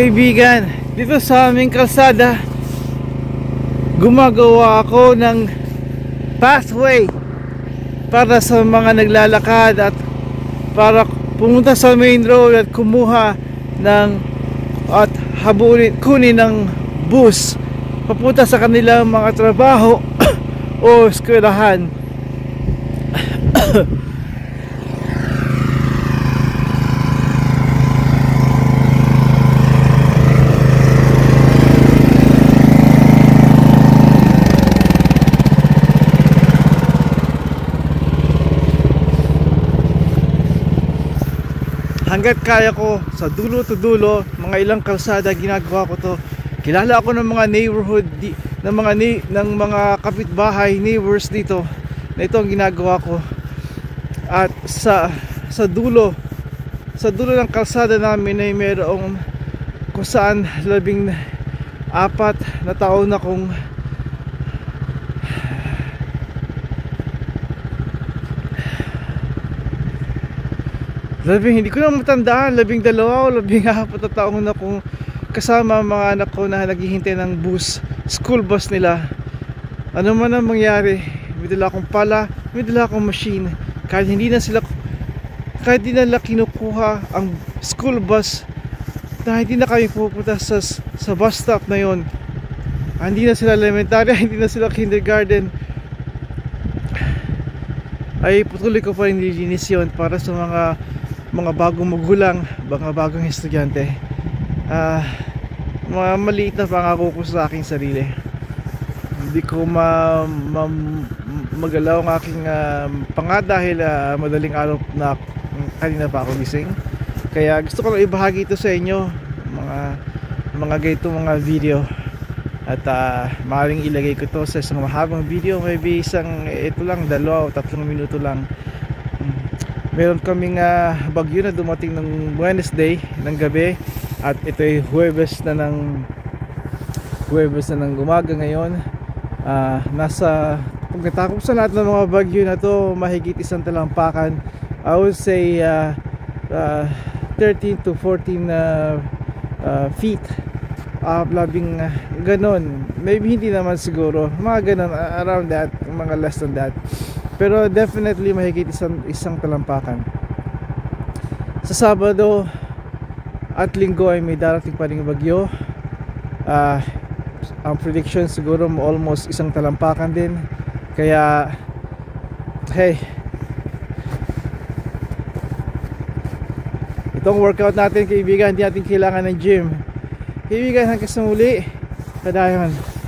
Kaibigan, dito sa aming kalsada gumagawa ako ng pathway para sa mga naglalakad at para pumunta sa main road at kumuha ng at kunin ng bus papunta sa kanilang mga trabaho o eskwelahan. Hanggat kaya ko, sa dulo to dulo, mga ilang kalsada ginagawa ko to. Kilala ako ng mga neighborhood ng mga kapitbahay, neighbors dito. Na ito ang ginagawa ko. At sa dulo ng kalsada namin ay mayroong kung saan 14 na taon akong hindi ko na matandaan, 12 o 14 na taon na akong kasama mga anak ko na naghihintay ng bus, school bus nila. Ano man ang mangyari, may dala akong pala, may dala akong machine. Kahit hindi nila kinukuha ang school bus, dahil hindi na kami pupunta sa bus stop na yon. Hindi na sila elementary, hindi na sila kindergarten, ay patuloy ko pa rin nililinis yun para sa mga bagong magulang, mga bagong estudyante. Mga maliit na pangako ko sa aking sarili. Hindi ko magalaw ang aking panga dahil madaling araw na kanina pa ako gising. Kaya gusto ko lang ibahagi ito sa inyo, mga ganito mga video. At maaaring ilagay ko to sa isang mahabang video, maybe ito lang 2 o 3 minuto lang. Meron kaming bagyo na dumating ng Wednesday ng gabi, at ito ay Huwebes na ng umaga ngayon. Pagkatapos sa lahat ng mga bagyo na to, mahigit 1 talampakan, I would say 13 to 14 feet, labing ganon, maybe hindi naman siguro, mga ganon, around that, mga less than that. Pero definitely mahigit isang talampakan. Sa Sabado at Linggo ay may darating pa ring bagyo. Ang prediction siguro almost 1 talampakan din. Kaya hey, itong workout natin, kaibigan, hindi natin kailangan ng gym. Kaibigan, hanggang sa muli, padayon.